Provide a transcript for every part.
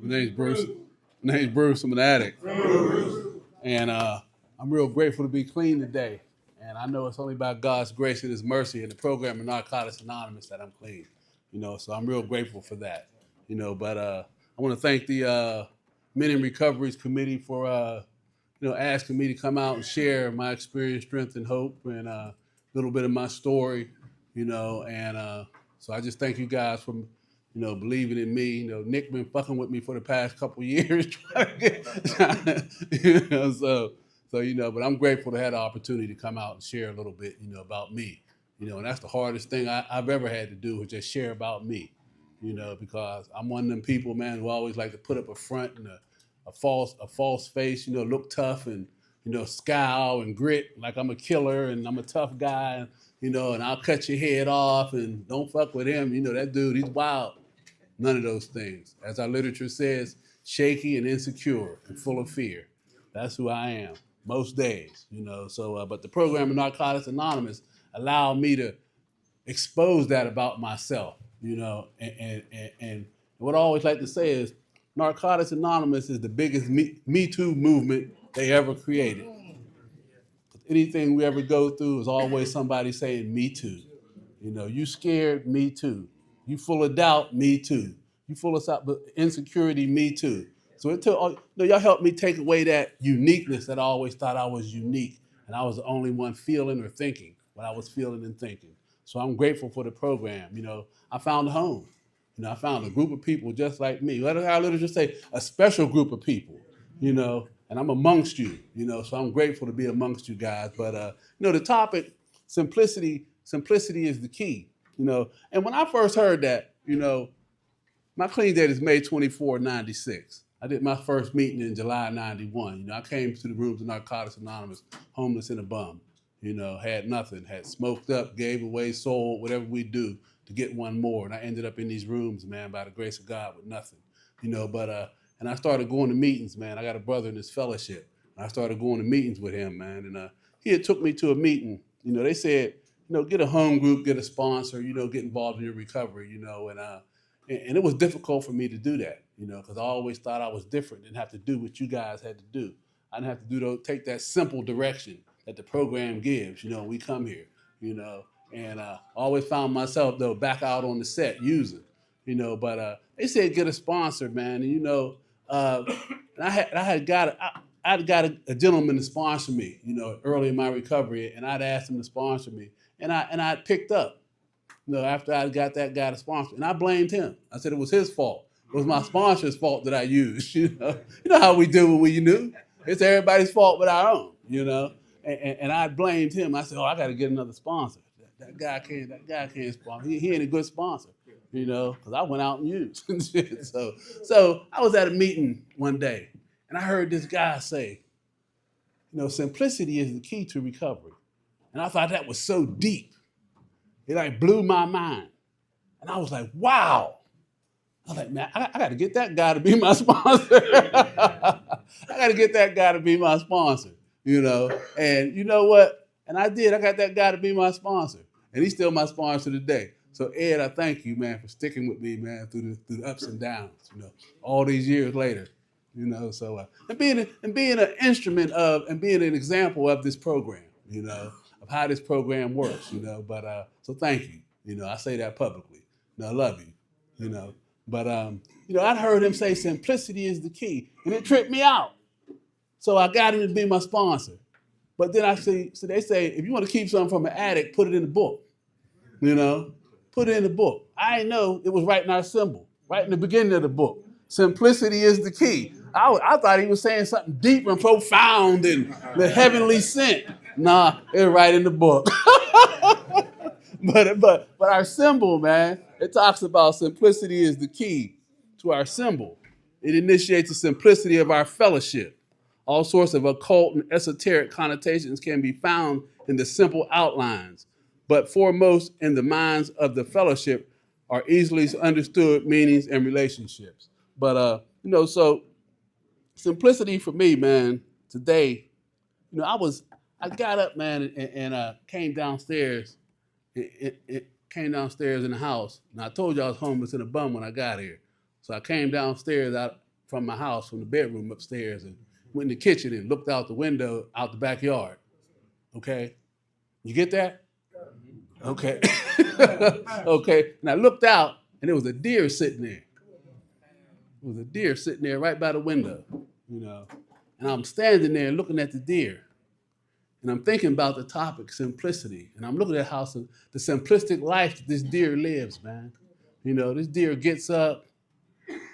My name's Bruce. My name's Bruce. I'm an addict. And I'm real grateful to be clean today. And I know it's only by God's grace and His mercy and the program of Narcotics Anonymous that I'm clean. So I'm real grateful for that. But I want to thank the Men in Recoveries Committee for asking me to come out and share my experience, strength, and hope, and a little bit of my story. And so I just thank you guys for believing in me. Nick been fucking with me for the past couple of years, but I'm grateful to have the opportunity to come out and share a little bit, about me. And that's the hardest thing I've ever had to do, is just share about me, because I'm one of them people, man, who always like to put up a front and a false face, look tough and, scowl and grit like I'm a killer and I'm a tough guy, and I'll cut your head off and don't fuck with him. That dude, he's wild. None of those things. As our literature says, shaky and insecure and full of fear. That's who I am most days, but the program of Narcotics Anonymous allowed me to expose that about myself, and what I always like to say is Narcotics Anonymous is the biggest Me Too movement they ever created. Anything we ever go through is always somebody saying me too. You scared, me too. You full of doubt, me too. You full of insecurity, me too. So it took, y'all helped me take away that uniqueness that I always thought I was unique and I was the only one feeling or thinking what I was feeling and thinking. So I'm grateful for the program. I found a home. I found a group of people just like me. Let our literature say a special group of people, and I'm amongst you, so I'm grateful to be amongst you guys. But, the topic, simplicity is the key, and when I first heard that, my clean date is May 24, 96. I did my first meeting in July 91. I came to the rooms of Narcotics Anonymous, homeless and a bum, had nothing, had smoked up, gave away, sold, whatever we do to get one more. And I ended up in these rooms, man, by the grace of God with nothing, and I started going to meetings, man. I got a brother in this fellowship. I started going to meetings with him, man. And he had took me to a meeting. They said, get a home group, get a sponsor, get involved in your recovery, and it was difficult for me to do that, because I always thought I was different, didn't have to do what you guys had to do. I didn't have to take that simple direction that the program gives, when we come here, and I always found myself, though, back out on the set using, but they said get a sponsor, man, and, and I had got a gentleman to sponsor me, early in my recovery, and I'd asked him to sponsor me, and I picked up. After I got that guy to sponsor, and I blamed him. I said it was his fault. It was my sponsor's fault that I used. You know how we do when we knew. It's everybody's fault but our own. And I blamed him. I said, I got to get another sponsor. That guy can't sponsor. He ain't a good sponsor. Because I went out and used. So I was at a meeting one day, and I heard this guy say, simplicity is the key to recovery, and I thought that was so deep. It blew my mind. And I was like, wow. I was like, man, I got to get that guy to be my sponsor. I got to get that guy to be my sponsor, And you know what? And I did. I got that guy to be my sponsor. And he's still my sponsor today. So, Ed, I thank you, man, for sticking with me, man, through the ups and downs, all these years later. And being an instrument of, and being an example of this program, of how this program works, but so thank you. I say that publicly. I love you, But I heard him say simplicity is the key, and it tripped me out. So I got him to be my sponsor. But then so they say, if you want to keep something from an addict, put it in the book. Put it in the book. I didn't know it was right in our symbol, right in the beginning of the book. Simplicity is the key. I thought he was saying something deep and profound and the heavenly sent. Nah, it's right in the book. but our symbol, man, it talks about simplicity is the key to our symbol. It initiates the simplicity of our fellowship. All sorts of occult and esoteric connotations can be found in the simple outlines, but foremost in the minds of the fellowship are easily understood meanings and relationships. But so simplicity for me, man, today, I got up, man, and came downstairs. It came downstairs in the house, and I told you I was homeless and a bum when I got here. So I came downstairs out from my house, from the bedroom upstairs, and went in the kitchen and looked out the window, out the backyard. Okay? You get that? Okay. Okay. And I looked out, and there was a deer sitting there. There was a deer sitting there right by the window, you know. And I'm standing there looking at the deer. And I'm thinking about the topic, simplicity. And I'm looking at how the simplistic life that this deer lives, man. You know, this deer gets up,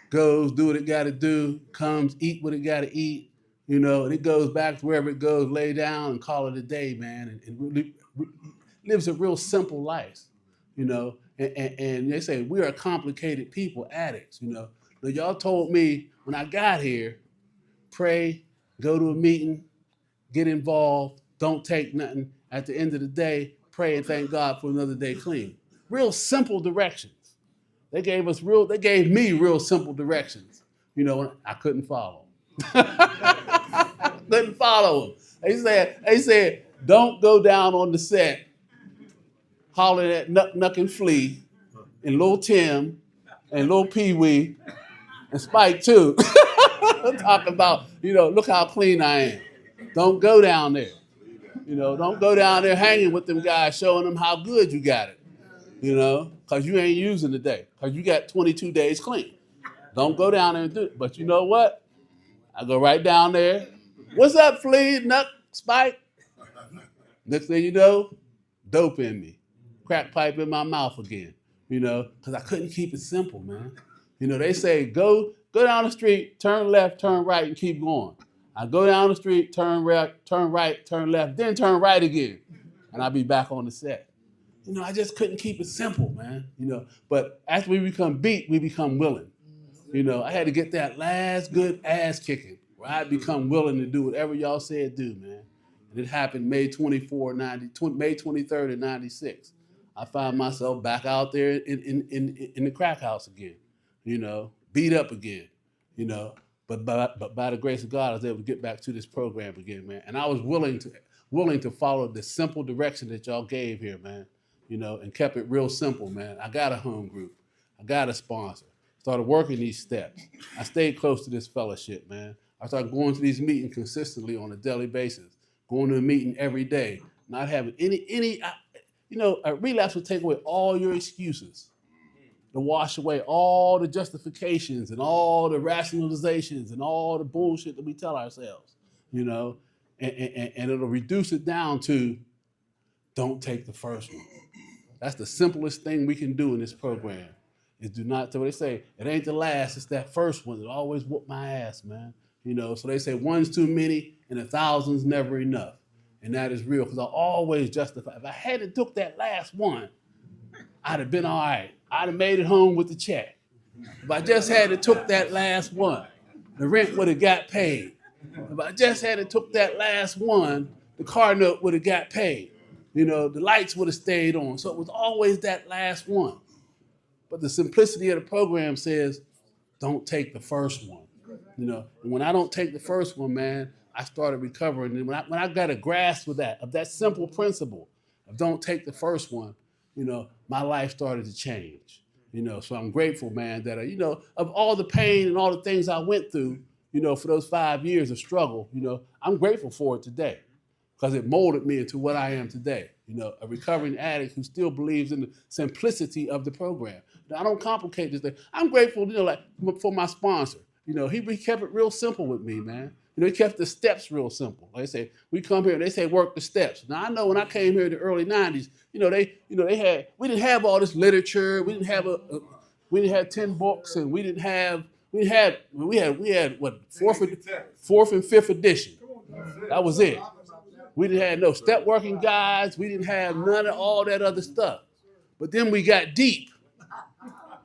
goes, do what it got to do, comes, eat what it got to eat, you know, and it goes back to wherever it goes, lay down and call it a day, man. And really lives a real simple life, you know. And they say we are complicated people, addicts, you know. Now, y'all told me when I got here, pray, go to a meeting, get involved, don't take nothing. At the end of the day, pray and thank God for another day clean. Real simple directions. They gave me real simple directions. You know, I couldn't follow. Couldn't follow them. They said, don't go down on the set hollering at Nuck and Flea and Lil Tim and Lil Pee Wee and Spike too. Talking about, you know, look how clean I am. Don't go down there. You know, don't go down there hanging with them guys, showing them how good you got it. You know, because you ain't using the day. Because you got 22 days clean. Don't go down there and do it. But you know what? I go right down there. What's up, Flea, Nuck, Spike? Next thing you know, dope in me. Crack pipe in my mouth again. You know, because I couldn't keep it simple, man. You know, they say, go down the street, turn left, turn right, and keep going. I go down the street, turn right, turn left, then turn right again. And I'll be back on the set. You know, I just couldn't keep it simple, man. You know, but after we become beat, we become willing. You know, I had to get that last good ass kicking where I become willing to do whatever y'all said do, man. And it happened May 23rd of 96. I found myself back out there in the crack house again, you know, beat up again, you know. But by the grace of God, I was able to get back to this program again, man. And I was willing to follow the simple direction that y'all gave here, man. You know, and kept it real simple, man. I got a home group. I got a sponsor. Started working these steps. I stayed close to this fellowship, man. I started going to these meetings consistently on a daily basis, going to a meeting every day, not having a relapse will take away all your excuses, to wash away all the justifications and all the rationalizations and all the bullshit that we tell ourselves, you know, and it'll reduce it down to don't take the first one. That's the simplest thing we can do in this program is do not, so they say, it ain't the last, it's that first one that always whoop my ass, man. You know, so they say one's too many and 1,000's never enough. And that is real, because I always justify. If I hadn't took that last one, I'd have been all right. I'd have made it home with the check. If I just had took that last one, the rent would have got paid. If I just had took that last one, the car note would have got paid. You know, the lights would have stayed on. So it was always that last one. But the simplicity of the program says, don't take the first one. You know, and when I don't take the first one, man, I started recovering. And when I got a grasp of that simple principle of don't take the first one, you know, my life started to change. You know, so I'm grateful, man, that, you know, of all the pain and all the things I went through, you know, for those 5 years of struggle, you know, I'm grateful for it today because it molded me into what I am today. You know, a recovering addict who still believes in the simplicity of the program. Now, I don't complicate this thing. I'm grateful, you know, like for my sponsor. You know, he kept it real simple with me, man. You know, he kept the steps real simple. Like I say, we come here and they say work the steps. Now I know when I came here in the early '90s, we didn't have all this literature. We didn't have 10 books, and we had what fourth and fifth edition. That was it. We didn't have no step working guides. We didn't have none of all that other stuff. But then we got deep.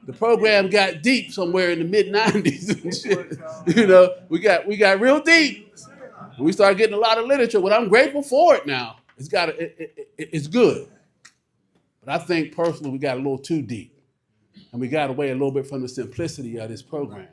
The program got deep somewhere in the mid-90s and shit. You know, we got real deep. We started getting a lot of literature. Well, I'm grateful for it now. It's good. But I think personally we got a little too deep. And we got away a little bit from the simplicity of this program.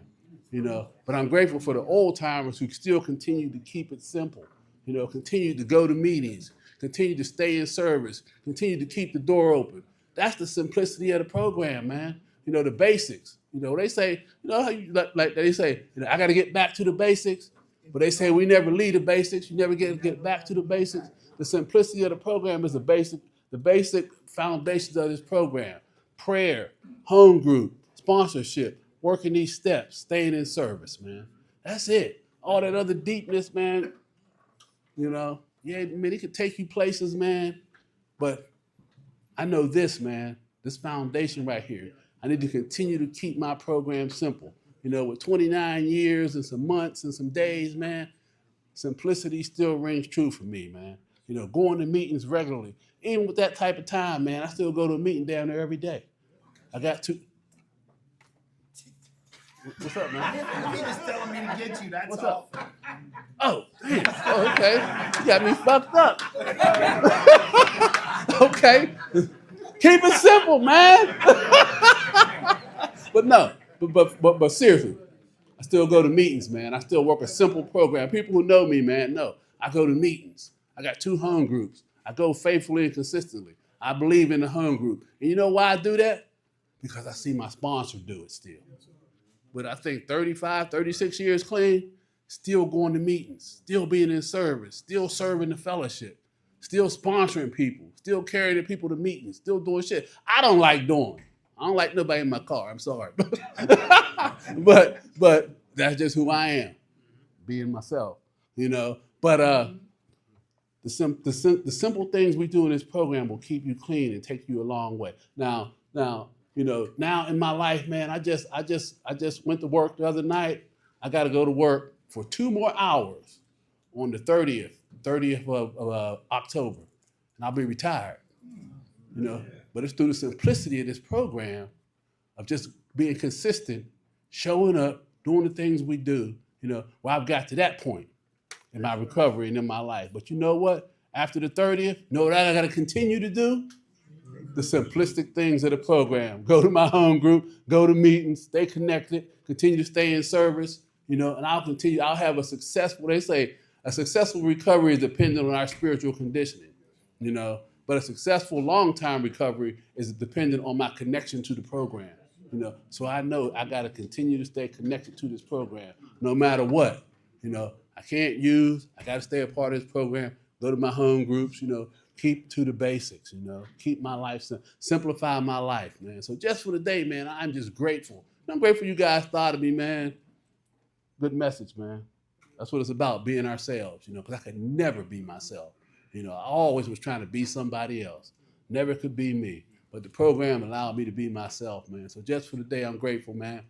You know, but I'm grateful for the old timers who still continue to keep it simple. You know, continue to go to meetings, continue to stay in service, continue to keep the door open. That's the simplicity of the program, man. You know, the basics. You know, they say, you know, how you, like they say, you know, I got to get back to the basics, but they say we never leave the basics. You never get back to the basics. The simplicity of the program is the basic foundations of this program: prayer, home group, sponsorship, working these steps, staying in service, man. That's it. All that other deepness, man. You know, yeah, man, it could take you places, man, but I know this, man, this foundation right here. I need to continue to keep my program simple. You know, with 29 years and some months and some days, man, simplicity still rings true for me, man. You know, going to meetings regularly. Even with that type of time, man, I still go to a meeting down there every day. I got to. What's up, man? He just telling me to get you, that's What's all. up? Oh, damn. Oh, okay. You got me fucked up. Okay. Keep it simple, man. But no, but seriously, I still go to meetings, man. I still work a simple program. People who know me, man, know I go to meetings. I got 2 home groups. I go faithfully and consistently. I believe in the home group. And you know why I do that? Because I see my sponsor do it still. But I think 35, 36 years clean, still going to meetings, still being in service, still serving the fellowship, still sponsoring people, still carrying people to meetings, still doing shit I don't like doing. I don't like nobody in my car, I'm sorry. but that's just who I am, being myself, you know. But the simple things we do in this program will keep you clean and take you a long way. Now, you know, now in my life, man, I just went to work the other night. I got to go to work for 2 more hours on the 30th of October, and I'll be retired. You know, but it's through the simplicity of this program of just being consistent, showing up, doing the things we do, you know, where I've got to that point in my recovery and in my life. But you know what? After the 30th, you know what I got to continue to do? The simplistic things of the program. Go to my home group, go to meetings, stay connected, continue to stay in service, you know, and I'll have a successful recovery is dependent on our spiritual conditioning, you know, but a successful long-term recovery is dependent on my connection to the program, you know. So I know I got to continue to stay connected to this program no matter what, you know. I got to stay a part of this program, go to my home groups, you know, keep to the basics, you know, keep my life, simplify my life, man. So just for the day, man, I'm just grateful. I'm grateful you guys thought of me, man. Good message, man. That's what it's about, being ourselves, you know, because I could never be myself. You know, I always was trying to be somebody else. Never could be me. But the program allowed me to be myself, man. So just for the day, I'm grateful, man.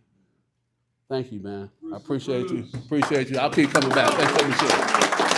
Thank you, man. I appreciate you. Appreciate you. I'll keep coming back. Thanks for letting me share.